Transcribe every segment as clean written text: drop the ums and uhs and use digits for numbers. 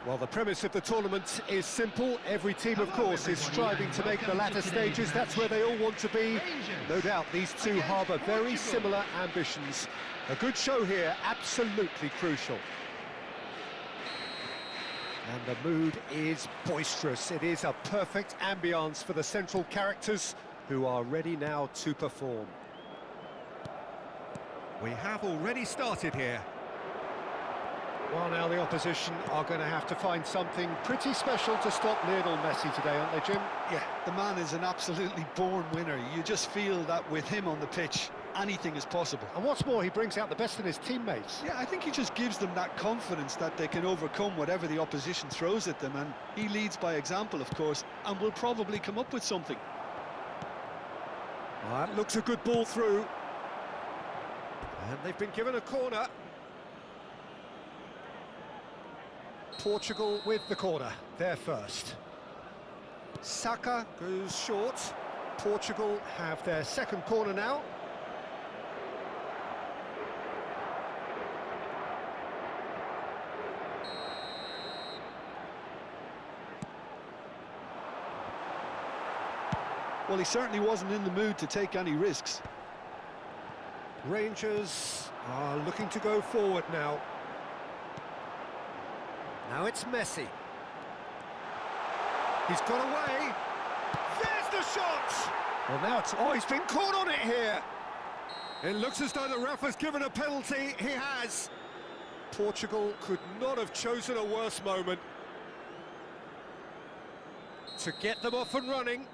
Well, the premise of the tournament is simple. Every team, of course, is striving to make the latter stages. That's where they all want to be. No doubt these two harbour very similar ambitions. A good show here, absolutely crucial. And the mood is boisterous. It is a perfect ambience for the central characters who are ready now to perform. We have already started here. Well, now the opposition are going to have to find something pretty special to stop Lionel Messi today, aren't they, Jim? Yeah, the man is an absolutely born winner. You just feel that with him on the pitch, anything is possible. And what's more, he brings out the best in his teammates. Yeah, I think he just gives them that confidence that they can overcome whatever the opposition throws at them, and he leads by example, of course, and will probably come up with something. Well, that looks a good ball through. And they've been given a corner. Portugal with the corner, they're first. Saka goes short. Portugal have their second corner now. Well, he certainly wasn't in the mood to take any risks. Rangers are looking to go forward now. Now it's Messi. He's got away. There's the shot! Well, now it's... Oh, he's been caught on it here. It looks as though the ref has given a penalty. He has. Portugal could not have chosen a worse moment to get them off and running.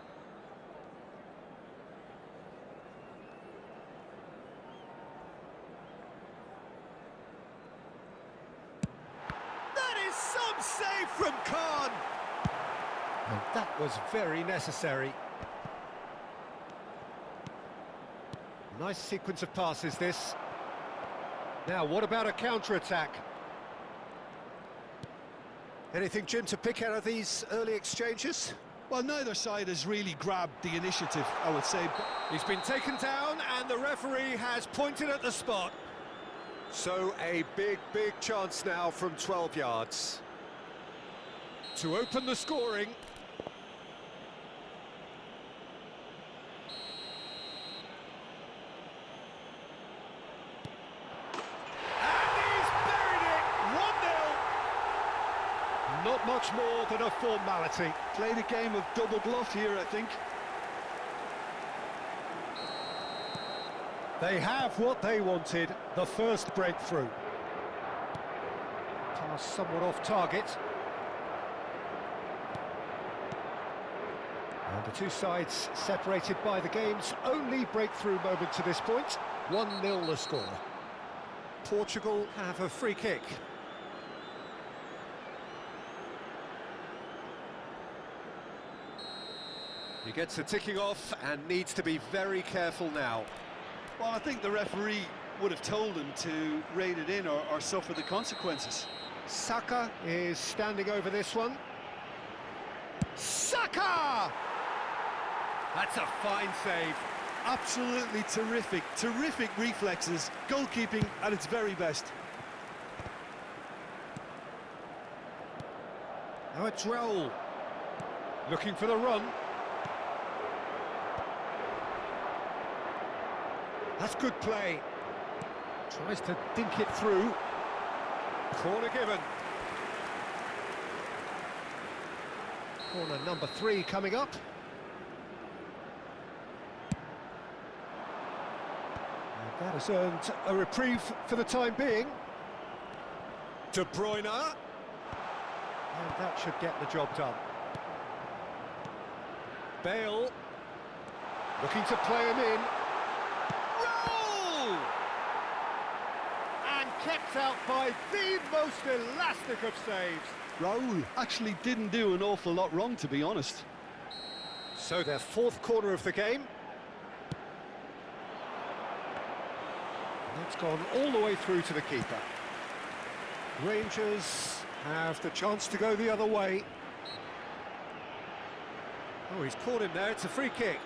Save from Khan! And that was very necessary. Nice sequence of passes, this. Now, what about a counter-attack? Anything, Jim, to pick out of these early exchanges? Well, neither side has really grabbed the initiative, I would say. He's been taken down, and the referee has pointed at the spot. So, a big, big chance now from 12 yards. To open the scoring. And he's buried it! 1-0. Not much more than a formality. Played a game of double bluff here, I think. They have what they wanted, the first breakthrough. Pass somewhat off target. And the two sides separated by the game's only breakthrough moment to this point. 1-0 the score. Portugal have a free kick. He gets a ticking off and needs to be very careful now. Well, I think the referee would have told him to rein it in or suffer the consequences. Saka is standing over this one. Saka! That's a fine save. Absolutely terrific, terrific reflexes. Goalkeeping at its very best. Now it's Raul. Looking for the run. That's good play. Tries to dink it through. Corner given. Corner number 3 coming up. And that has earned a reprieve for the time being. De Bruyne. And that should get the job done. Bale. Looking to play him in. Roll! And kept out by the most elastic of saves. Raul actually didn't do an awful lot wrong, to be honest. So their 4th corner of the game. And that's gone all the way through to the keeper. Rangers have the chance to go the other way. Oh, he's caught him there. It's a free kick.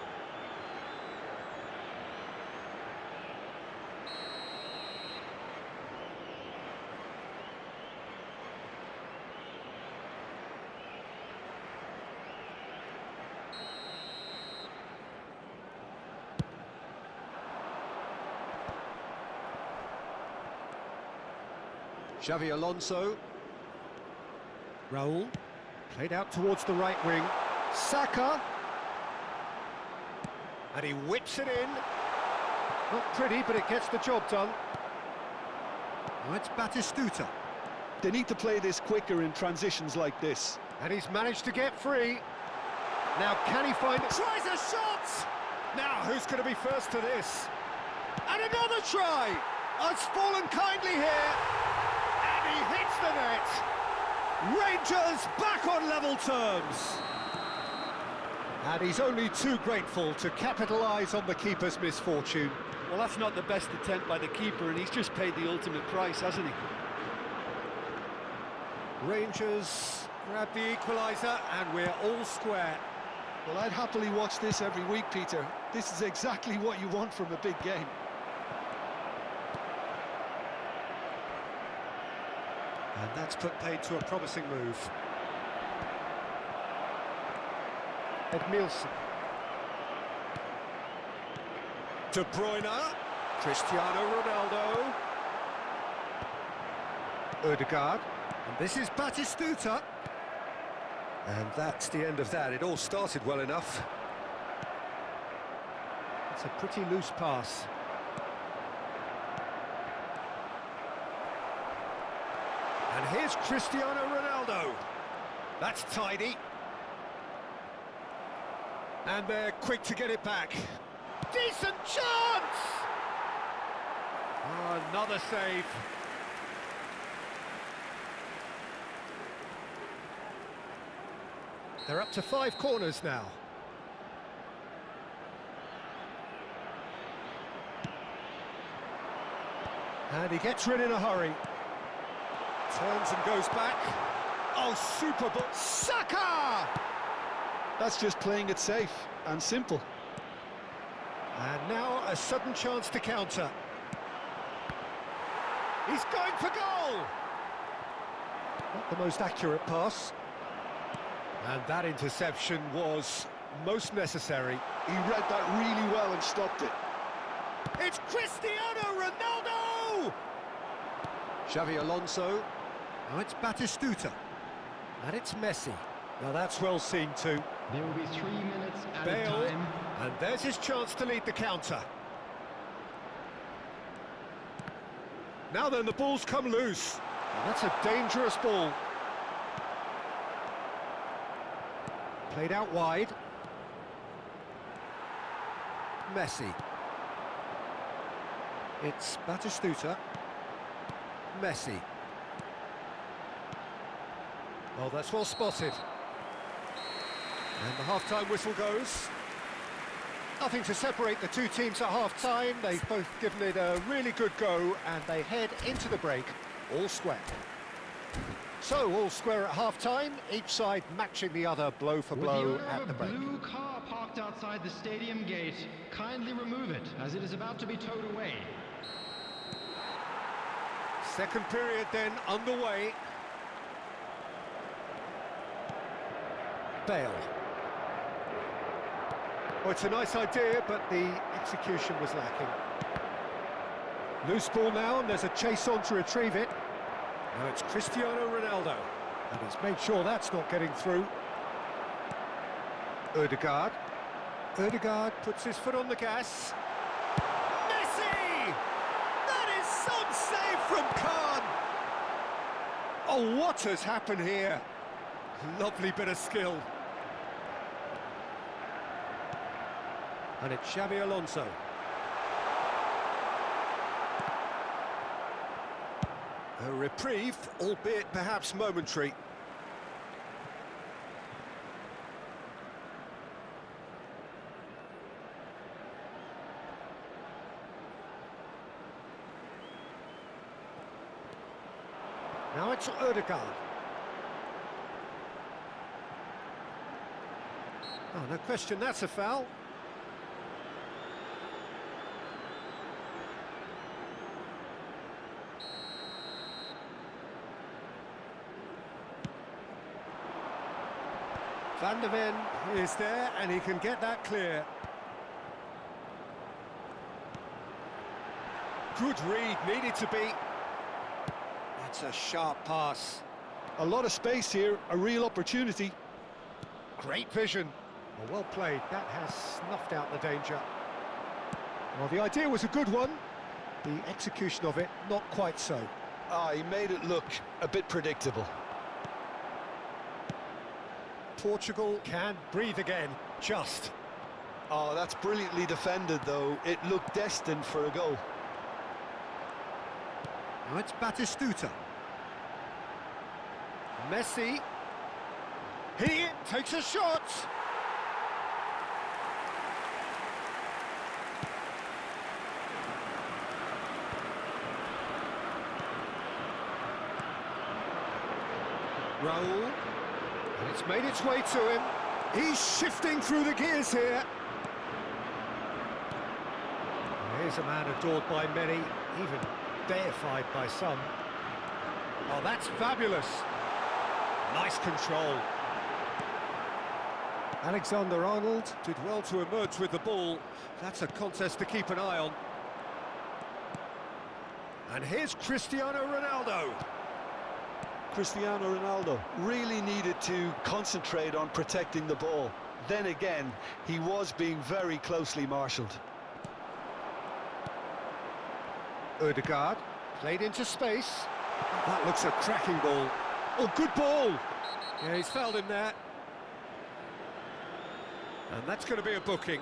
Xavi Alonso. Raul. Played out towards the right wing. Saka. And he whips it in. Not pretty, but it gets the job done. Now it's Batistuta. They need to play this quicker in transitions like this. And he's managed to get free. Now can he find... Tries a shot! Now who's going to be first to this? And another try! Oh, it's fallen kindly here. And he hits the net. Rangers back on level terms. And he's only too grateful to capitalise on the keeper's misfortune. Well, that's not the best attempt by the keeper, and he's just paid the ultimate price, hasn't he? Rangers grab the equaliser, and we're all square. Well, I'd happily watch this every week, Peter. This is exactly what you want from a big game. And that's put paid to a promising move. Edmilson. De Bruyne. Cristiano Ronaldo. Ødegaard. And this is Batistuta. And that's the end of that. It all started well enough. It's a pretty loose pass. And here's Cristiano Ronaldo. That's tidy. And they're quick to get it back. Decent chance! Oh, another save. They're up to 5 corners now. And he gets rid in a hurry. Turns and goes back. Oh, super ball. Saka! That's just playing it safe and simple. And now a sudden chance to counter. He's going for goal! Not the most accurate pass. And that interception was most necessary. He read that really well and stopped it. It's Cristiano Ronaldo! Xavi Alonso. Now it's Batistuta. And it's Messi. Now that's well seen too. There will be 3 minutes at Bale, a time. and there's his chance to lead the counter. Now then, the ball's come loose. And that's a dangerous ball. Played out wide. Messi. It's Batistuta. Messi. Oh, that's well spotted. And the half-time whistle goes. Nothing to separate the two teams at half-time. They've both given it a really good go, and they head into the break all square. So, all square at half-time, each side matching the other blow for blow at the break. Blue car parked outside. outside the stadium gate. Kindly remove it, as it is about to be towed away. Second period then underway. Bale. Well, it's a nice idea, but the execution was lacking. Loose ball now, and there's a chase on to retrieve it. Now it's Cristiano Ronaldo, and he's made sure that's not getting through. Ødegaard. Ødegaard puts his foot on the gas. Messi! That is some save from Khan! Oh, what has happened here? Lovely bit of skill. And it's Xabi Alonso. A reprieve, albeit perhaps momentary. Now it's Ødegaard. Oh, no question, that's a foul. Van der Ven is there, and he can get that clear. Good read, needed to be. That's a sharp pass. A lot of space here, a real opportunity. Great vision. Well played, that has snuffed out the danger. Well, the idea was a good one. The execution of it, not quite so. He made it look a bit predictable. Portugal can breathe again, just. Oh, that's brilliantly defended, though. It looked destined for a goal. Now it's Batistuta. Messi. He takes a shot. Raul. And it's made its way to him. He's shifting through the gears here. Here's a man adored by many, even deified by some. Oh, that's fabulous. Nice control. Alexander-Arnold did well to emerge with the ball. That's a contest to keep an eye on. And here's Cristiano Ronaldo. Cristiano Ronaldo really needed to concentrate on protecting the ball. Then again, he was being very closely marshalled. Ødegaard played into space. That looks a cracking ball. Oh, good ball! Yeah, he's fouled him there. And that's going to be a booking.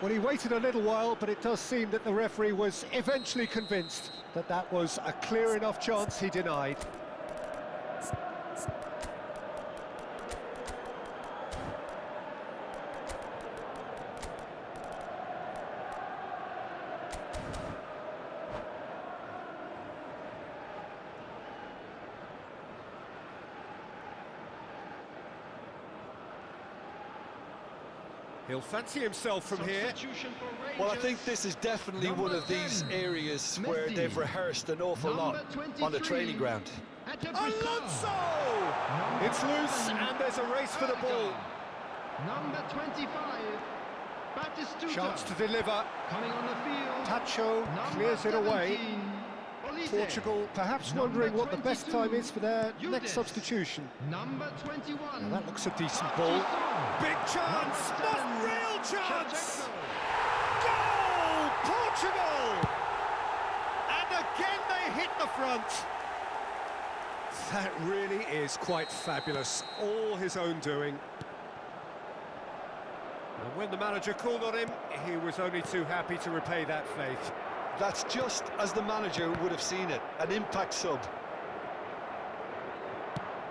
Well, he waited a little while, but it does seem that the referee was eventually convinced that that was a clear enough chance he denied. He'll fancy himself from here. Well, I think this is definitely one of these areas where they've rehearsed an awful lot on the training ground. Alonso! It's loose, and there's a race for the ball. Number 25, Batistuta. Chance to deliver. Coming on the field. Tacho clears it away. Portugal perhaps wondering what the best time is for their next substitution. Number 21. Now that looks a decent ball. Big chance! What real chance! Goal! Portugal! And again they hit the front. That really is quite fabulous. All his own doing. And when the manager called on him, he was only too happy to repay that faith. That's just as the manager would have seen it, an impact sub.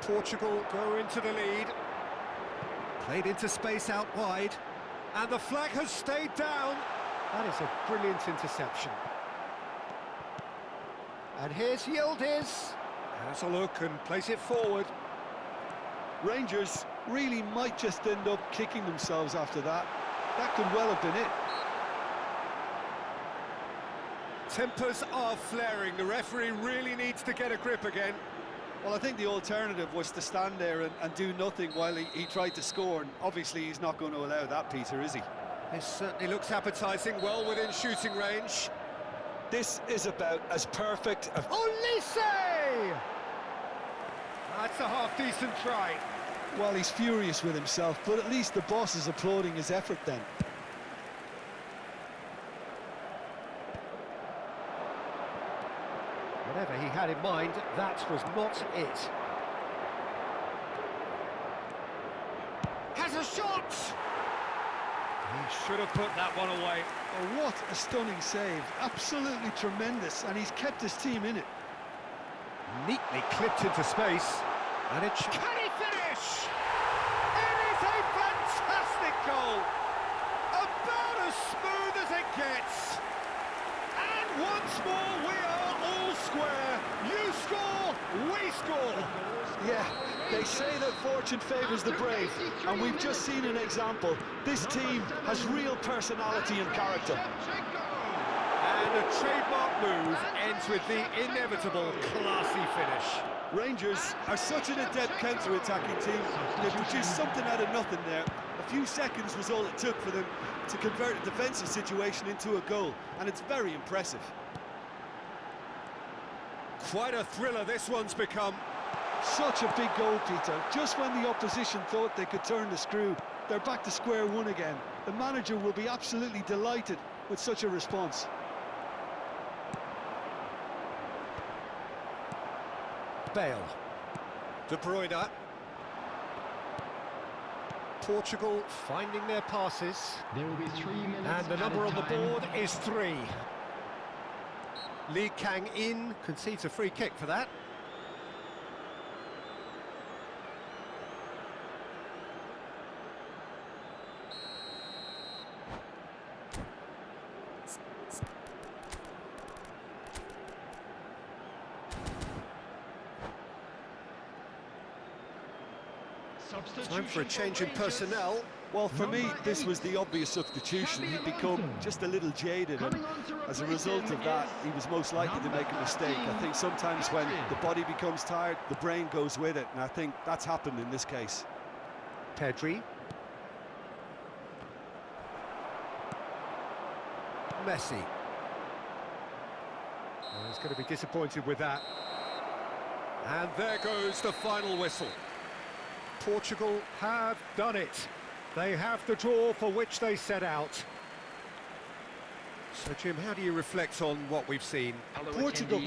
Portugal go into the lead. Played into space out wide. And the flag has stayed down. That is a brilliant interception. And here's Yildiz. Has a look and plays it forward. Rangers really might just end up kicking themselves after that. That could well have been it. Tempers are flaring. The referee really needs to get a grip again. Well, I think the alternative was to stand there and do nothing while he tried to score, and obviously he's not going to allow that, Peter, is he? This certainly looks appetising, well within shooting range. This is about as perfect a... Olise! That's a half-decent try. Well, he's furious with himself, but at least the boss is applauding his effort then. Whatever he had in mind, that was not it. Has a shot! He should have put that one away. Oh, what a stunning save. Absolutely tremendous, and he's kept his team in it. Neatly clipped into space. And it... Can he finish? It is a fantastic goal! About as smooth as it gets. And once more we are all square. You score, we score. Yeah, they say that fortune favours the brave, and we've just seen an example. This team has real personality and character. And a trademark move ends with the inevitable classy finish. Rangers are such an adept counter-attacking team. They produced something out of nothing there. A few seconds was all it took for them to convert a defensive situation into a goal, and it's very impressive. Quite a thriller this one's become. Such a big goal, Peter. Just when the opposition thought they could turn the screw, they're back to square one again. The manager will be absolutely delighted with such a response. Bale. De Bruyne. Portugal finding their passes. There will be 3 minutes. And the number on the board is 3. Lee Kang-in concedes a free kick for that. Time for a change in personnel. Well, for me, this was the obvious substitution. He'd become just a little jaded, and as a result of that, he was most likely to make a mistake. I think sometimes when the body becomes tired, the brain goes with it, and I think that's happened in this case. Pedri. Messi. Well, he's going to be disappointed with that. And there goes the final whistle. Portugal have done it. They have the draw for which they set out. So, Jim, how do you reflect on what we've seen? Portugal